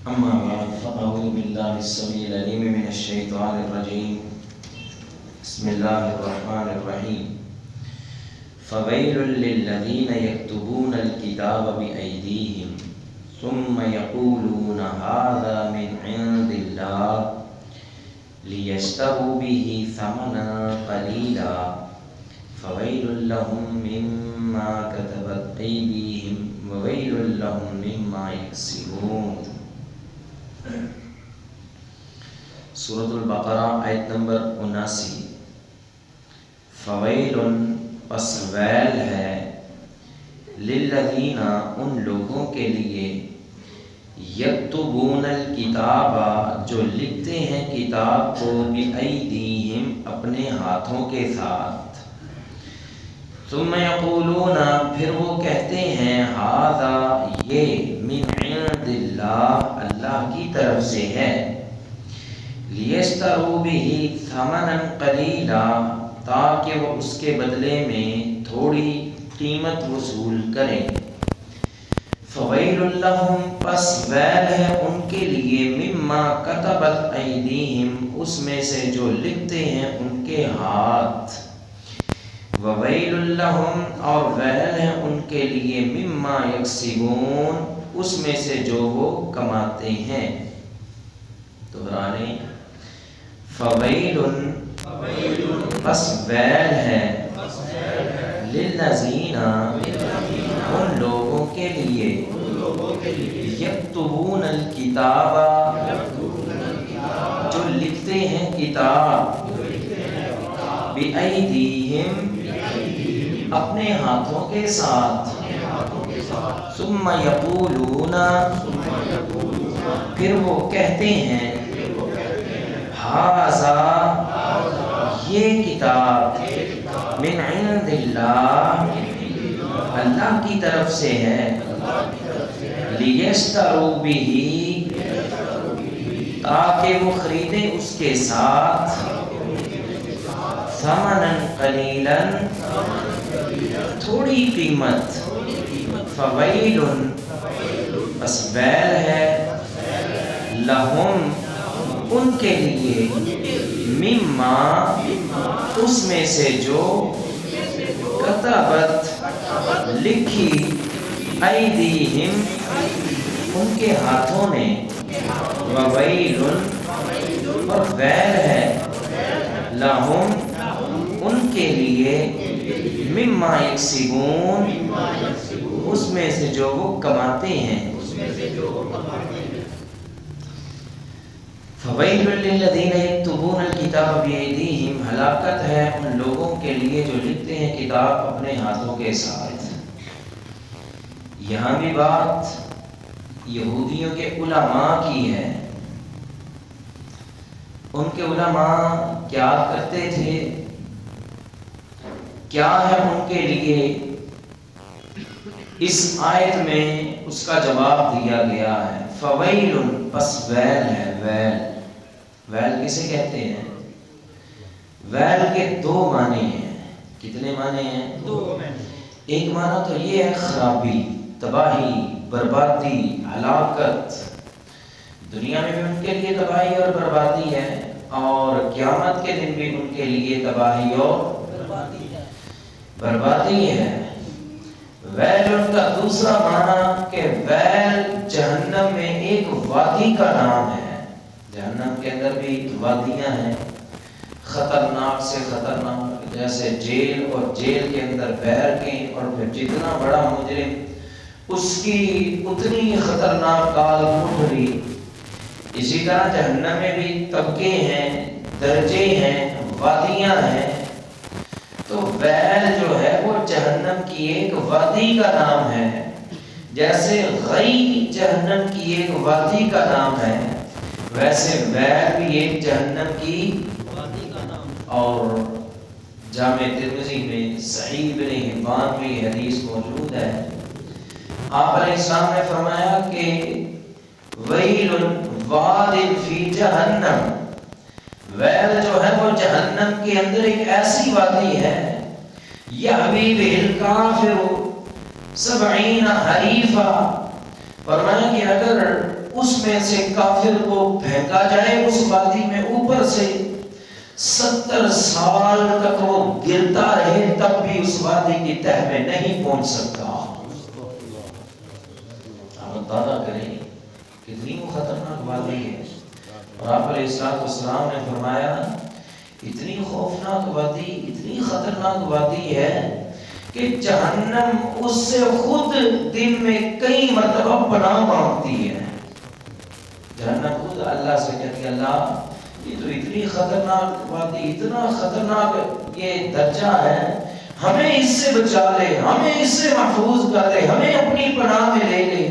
أما بعد فأعوذ بالله السميع العليم من الشيطان الرجيم بسم الله الرحمن الرحيم فويل للذين يكتبون الكتاب بأيديهم ثم يقولون هذا من عند الله ليشتروا به ثمنا قليلا فويل لهم مما كتبت أيديهم وويل لهم مما يكسبون. سورۃ البقرہ آیت نمبر 79. فویل پس ویل ہے للذین ان لوگوں کے لیے یکتبون الکتاب جو لکھتے ہیں کتاب کو بایدیہم اپنے ہاتھوں کے ساتھ ثم یقولون پھر وہ کہتے ہیں ھذا یہ من عند اللہ اللہ کی طرف سے ہے لیشتروا بہ ثمنا قلیلا تاکہ وہ اس کے بدلے میں تھوڑی قیمت وصول کریں. فویل لہم پس ویل ہے ان کے لیے مما کتبت ایدیہم اس میں سے جو لکھتے ہیں ان کے ہاتھ. وویل لہم اور ویل ہے ان کے لیے مما یکسبون اس میں سے جو وہ کماتے ہیں. دہرانے فویل پس ویل ہے للذین ان لوگوں کے لیے یکتبون الکتاب جو لکھتے ہیں کتاب بایدیہم اپنے ہاتھوں کے ساتھ ثم یقولون پھر وہ کہتے ہیں ھذا یہ کتاب من عند اللہ اللہ کی طرف سے ہے لیشتروا بہ تاکہ وہ خریدیں اس کے ساتھ ثمنا قلیلا تھوڑی قیمت. فویل بس ویل ہے لہم ان کے لیے مما اس میں سے جو کتبت لکھی ایدیہم ان کے ہاتھوں نے وویل اور ویل ہے لہم ان کے لیے مما یکسبون اس میں سے جو وہ کماتے ہیں. فویل للذین یکتبون الکتاب بایدیہم ہلاکت ہے ان لوگوں کے لیے جو لکھتے ہیں کتاب اپنے ہاتھوں کے ساتھ. یہاں بھی بات یہودیوں کے علماء کی ہے. ان کے علماء کیا کرتے تھے, کیا ہے ان کے لیے, اس آیت میں اس کا جواب دیا گیا ہے. فویل پس ویل ہے. ویل کسے کہتے ہیں؟ ویل کے دو معنی ہیں. کتنے معنی ہیں؟ دو. ایک معنی تو یہ ہے خرابی, تباہی, بربادی, ہلاکت. دنیا میں بھی ان کے لیے تباہی اور بربادی ہے اور قیامت کے دن بھی ان کے لیے تباہی اور بربادی ہے. ویل ان کا دوسرا معنی کہ ویل جہنم میں ایک وادی کا نام ہے. جہنم کے اندر بھی وادیاں ہیں خطرناک سے خطرناک, جیسے جیل, اور جیل کے اندر بیرکیں, اور پھر جتنا بڑا مجرم اس کی اتنی خطرناک کال کوٹھری. اسی طرح جہنم میں بھی طبقے ہیں, درجے ہیں, وادیاں ہیں. تو ویل جو ہے وہ جہنم کی ایک وادی کا نام ہے, جیسے غی جہنم کی ایک وادی کا نام ہے ویسے ویل بھی ایک جہنم کی وادی کا نام. اور جامع ترمذی میں صحیح ابن حبان بھی حدیث موجود ہے. آپ علیہ السلام نے فرمایا کہ ویل واد فی جہنم, ویل جو ہے وہ جہنم کے اندر ایک ایسی وادی ہے یحوی بہ الکافر 70 حریفا. فرمایا کہ اگر اس میں سے کافر کو پھینکا جائے اس وادی میں اوپر سے 70 سال تک وہ گرتا رہے تب بھی اس وادی کی تہ میں نہیں پہنچ سکتا۔ آپ اندازہ کریں کتنی وہ خطرناک وادی ہے، اور آپ علیہ السلام نے فرمایا اتنی خوفناک وادی، اتنی خطرناک وادی ہے کہ جہنم اس سے خود دن میں کئی مرتبہ پناہ مانگتی ہے۔ جہنم خود اللہ سے کہتی ہے اللہ یہ تو اتنی خطرناک وادی، اتنا خطرناک یہ درجہ ہے، ہمیں اس سے بچا لے، ہمیں اس سے محفوظ کر لے، ہمیں اپنی پناہ میں لے لے۔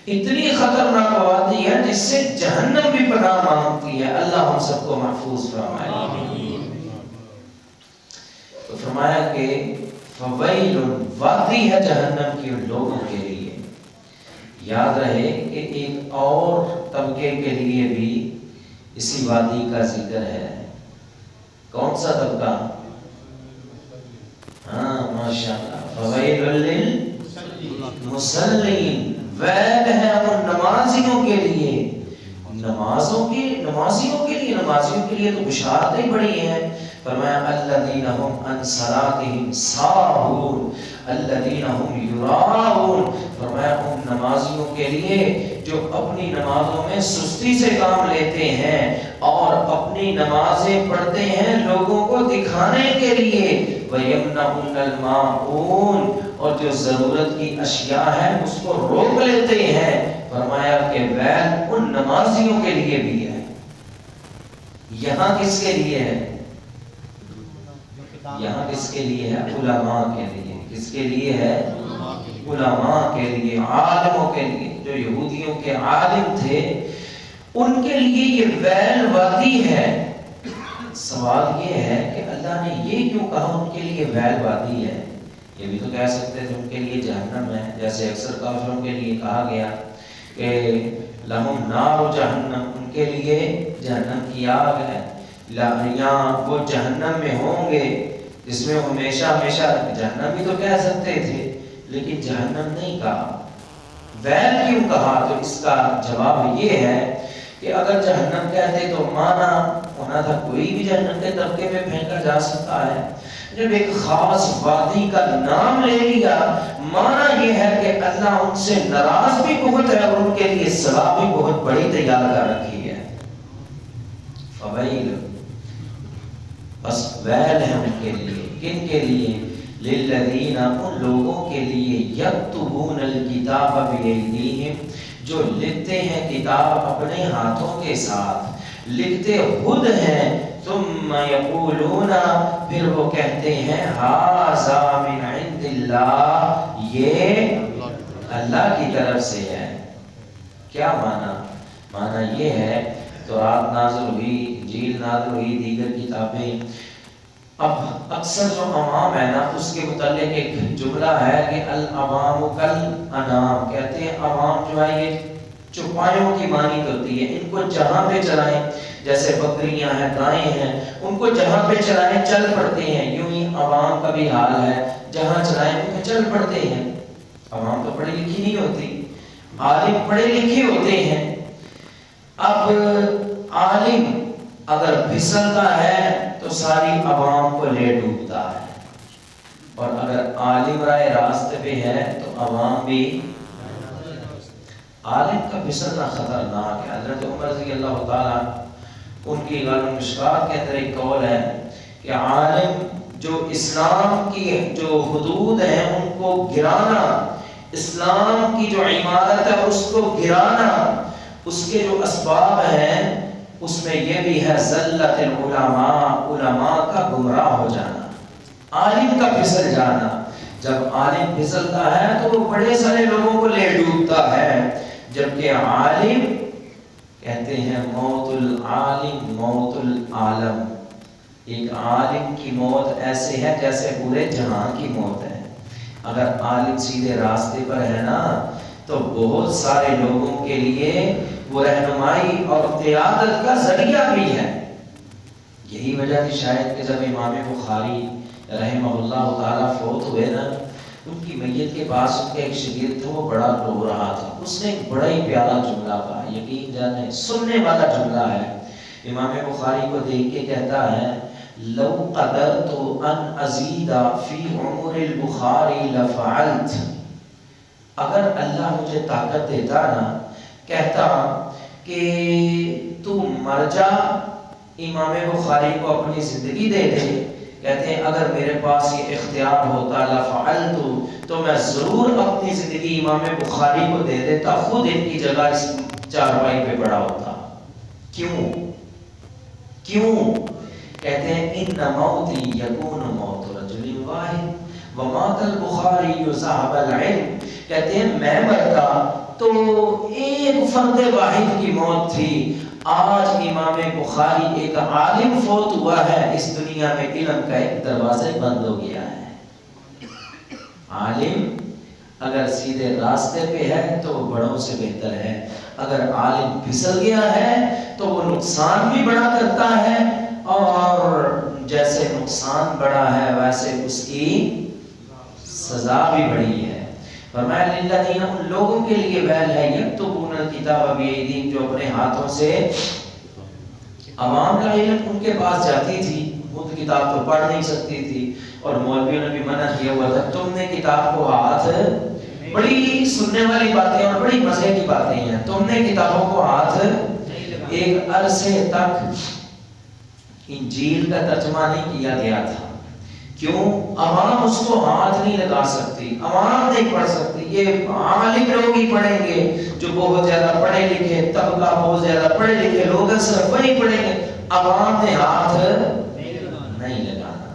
اتنی خطرناک وادی ہے جس سے جہنم بھی پناہ مانگتی ہے، اللہ ہم سب کو محفوظ فرمائے۔ تو فرمایا کہ فویل وادی ہے جہنم کی ان لوگوں کے لیے۔ یاد رہے کہ ایک اور طبقے کے لیے بھی اسی وادی کا ذکر ہے۔ کون سا طبقہ؟ ہاں ماشاءاللہ، فویل للمصلین، ویل ہے ان نمازیوں کے لیے۔ نمازیوں کے لیے تو بشارتیں بڑی ہیں۔ فرمایا الذین هم عن صلاتهم ساہون الذین هم یراؤون، فرمایا ان نمازیوں کے لیے جو اپنی نمازوں میں سستی سے کام لیتے ہیں اور اپنی نمازیں پڑھتے ہیں لوگوں کو دکھانے کے لیے، وَيَمْنَعُونَ الْمَاعُونَ، اور جو ضرورت کی اشیاء ہیں اس کو روک لیتے ہیں۔ فرمایا کہ ویل ان نمازیوں کے لیے بھی ہے۔ یہاں کس کے لیے ہے؟ یہاں کس کے لیے ہے؟ علماء کے لیے۔ کس کے لیے ہے؟ علماء کے لیے، عالموں کے لیے۔ جو یہودیوں کے عالم تھے ان کے لیے یہ ویل وادی ہے۔ سوال یہ ہے کہ اللہ نے یہ کیوں کہا ان کے لیے ویل وادی ہے؟ یہ بھی تو کہہ سکتے تھے ان کے لیے جہنم ہے، جیسے اکثر کافروں کے لیے کہا گیا کہ لہم نار جہنم، ان کے لیے جہنم کی آگ ہے، یا وہ جہنم میں ہوں گے جس میں ہمیشہ ہمیشہ، جہنم بھی تو کہہ سکتے تھے لیکن جہنم نہیں کہا۔ ویل کیوں کہا؟ تو اس کا جواب یہ ہے کہ اگر جہنم کہتے تو مانا ہونا تھا کوئی بھی جہنم کے طبقے میں پھینکا جا سکتا ہے۔ جب ایک خاص وادی کا نام لے لیا، مانا یہ ہے کہ اللہ ان سے ناراض بھی بہت ہے اور ان کے لیے سزا بھی بہت بڑی تیار کر رکھی ہے۔ فویل، بس ویل ہے ان کے لیے۔ کن کے لیے؟ للذین، ان لوگوں کے لیے، یکتبون الکتاب بایدیہم، جو لکھتے ہیں کتاب اپنے ہاتھوں کے ساتھ، لکھتے خود ہیں، ثم یقولون، پھر وہ کہتے ہیں ھذا من عند اللہ، یہ اللہ کی طرف سے ہے۔ کیا معنی؟ معنی یہ ہے تورات نازل ہوئی، انجیل نازل ہوئی، دیگر کتابیں۔ اب اکثر جو عوام ہے نا اس کے متعلق ایک جملہ ہے کہ العوام کالانعام، کہتے ہیں عوام جو ہے یہ چوپایوں کی مانند ہوتی ہے، ان کو جہاں پہ چلائیں، جیسے بکریاں ہیں، گائیں ہیں، ان کو جہاں پہ چلائیں چل پڑتے ہیں۔ یوں ہی عوام کا بھی حال ہے، جہاں چلائیں ان کو چل پڑتے ہیں۔ عوام تو پڑھی لکھی نہیں ہوتی، عالم پڑھے لکھے ہوتے ہیں۔ اب عالم اگر پھسلتا ہے تو ساری عوام کو لے ڈوبتا ہے، اور اگر عالم رائے راستے پہ ہے تو عوام بھی۔ عالم کا پھسلنا خطرناک ہے۔ حضرت عمر رضی اللہ تعالیٰ ان کی غالب مشکات کے اندر ایک قول ہے کہ عالم جو اسلام کی جو حدود ہیں ان کو گرانا، اسلام کی جو عمارت ہے اس کو گرانا، اس کے جو اسباب ہیں اس میں یہ بھی ہے ذلت العلماء، علماء کا گمراہ ہو جانا، عالم کا پھسل جانا۔ جب عالم پھسلتا ہے تو وہ بڑے سارے لوگوں کو لے ڈوبتا ہے، جبکہ عالم کہتے ہیں موت العالم موت العالم، ایک عالم کی موت ایسے ہے جیسے پورے جہاں کی موت ہے۔ اگر عالم سیدھے راستے پر ہے نا تو بہت سارے لوگوں کے لیے وہ رہنمائی اور قیادت کا ذریعہ بھی ہے۔ یہی وجہ تھی شاید کہ جب امام بخاری رحمہ اللہ تعالیٰ فوت ہوئے نا ان کی میت کے پاس ان کا ایک شاگرد تھا، وہ بڑا رو رہا تھا. اس نے ایک بڑا ہی پیارا جملہ کہا، یقین جانے سننے والا جملہ ہے. امام بخاری کو دیکھ کے کہتا ہے لو قدرت ان ازید فی عمر البخاری لفعلت. اگر اللہ مجھے طاقت دیتا نا، کہتا کہ تو مر جا، امام بخاری کو اپنی زندگی دے دے. کہتے ہیں اگر میرے پاس یہ اختیار ہوتا لفعلت، تو میں ضرور اپنی زندگی امام بخاری کو دے دیتا، خود ان کی جگہ اس چارپائی پہ پڑا ہوتا. کیوں؟ کہتے ہیں ان موتی یکون موت رجل واحد ومات البخاری صاحب العلم. کہتے ہیں میں مرتا تو ایک فرد واحد کی موت تھی، آج امام بخاری ایک عالم فوت ہوا ہے، اس دنیا میں علم کا ایک دروازہ بند ہو گیا ہے. عالم اگر سیدھے راستے پہ ہے تو وہ بڑوں سے بہتر ہے، اگر عالم پھسل گیا ہے تو وہ نقصان بھی بڑا کرتا ہے، اور جیسے نقصان بڑا ہے ویسے اس کی سزا بھی بڑی ہے. فرمایا للذین، ان لوگوں کے لیے ویل ہے یکتبون الکتاب بایدیہم، جو اپنے ہاتھوں سے، عوام کا علم ان کے پاس جاتی تھی، خود کتاب تو پڑھ نہیں سکتی تھی، اور مولویوں نے بھی منع کیا ہوا تھا تم نے کتاب کو ہاتھ، بڑی سننے والی باتیں اور بڑی مزے کی باتیں ہیں، تم نے کتابوں کو ہاتھ. ایک عرصے تک انجیل کا ترجمہ نہیں کیا گیا تھا. کیوں؟ عوام اس کو ہاتھ نہیں لگا سکتی، عوام نہیں پڑھ سکتی. یہ عالم لوگ ہی پڑھیں گے، جو بہت زیادہ پڑھے لکھے طبقہ، بہت زیادہ پڑھے لکھے لوگ صرف وہی پڑھیں گے. عوام نے ہاتھ نہیں لگانا.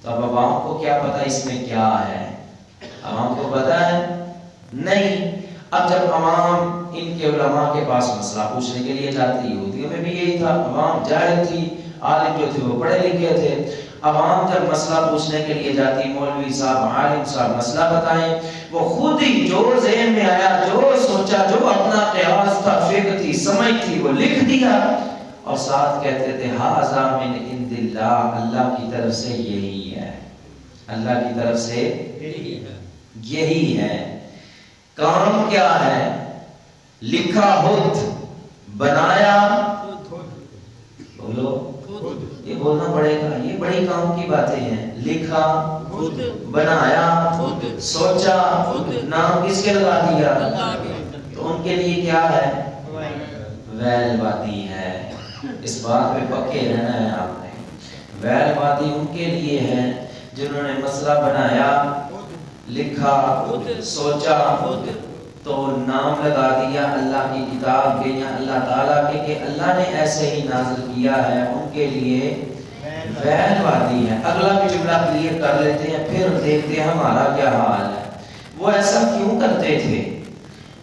تو اب عوام کو کیا پتا اس میں کیا ہے؟ عوام کو پتا ہے نہیں. اب جب عوام ان کے علماء کے پاس مسئلہ پوچھنے کے لیے جاتی، یہودیوں میں بھی یہی تھا، عوام جاہل تھی، عالم جو تھے وہ پڑھے لکھے تھے. عوام جب مسئلہ پوچھنے کے لیے جاتی، مولوی صاحب، عالم صاحب مسئلہ بتائیں، وہ خود ہی جو ذہن میں آیا، جو سوچا، جو اپنا قیاس تھا، فکر تھی، سمجھ تھی، وہ لکھ دیا، اور ساتھ کہتے تھے ھذا من عند اللہ، اللہ کی طرف سے یہی ہے، اللہ کی طرف سے یہی ہے. کام کیا ہے؟ لکھا خود، بنایا بولو، یہ بولنا پڑے گا، یہ بڑی کام کی باتیں ہیں. لکھا خود، بنایا خود، سوچا خود، نام کس کے لگا دیا؟ تو ان کے لیے کیا ہے؟ ویل وادی ہے. اس بات پہ پکے رہنا ہے آپ نے. ویل وادی ان کے لیے ہے جنہوں نے مسئلہ بنایا، لکھا خود، سوچا خود، تو نام لگا دیا اللہ کی کتاب کے یا اللہ تعالیٰ کے کہ اللہ نے ایسے ہی نازل کیا ہے، ان کے لیے ویل وادی ہے. اگلا بھی جملہ کلیئر کر لیتے ہیں، پھر دیکھتے ہیں ہمارا کیا حال ہے. وہ ایسا کیوں کرتے تھے؟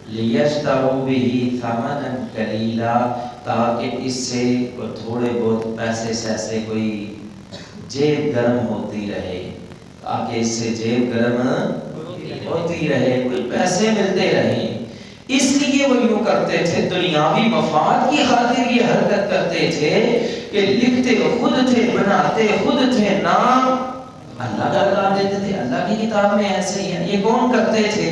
لِيَشْتَرُوا بِهِ ثَمَنًا قَلِيلًا، تاکہ اس سے تھوڑے بہت پیسے سیسے، کوئی جیب گرم ہوتی رہے، تاکہ اس سے جیب گرم ہوتی رہے، کوئی پیسے ملتے رہیں. اس لیے وہ یوں کرتے تھے، دنیاوی مفاد کی خاطر یہ حرکت کرتے تھے کہ لکھتے خود تھے، بناتے خود تھے، نام اللہ کا لگا دیتے تھے. اللہ کی کتاب میں ایسے ہی ہے. یہ کون کرتے تھے؟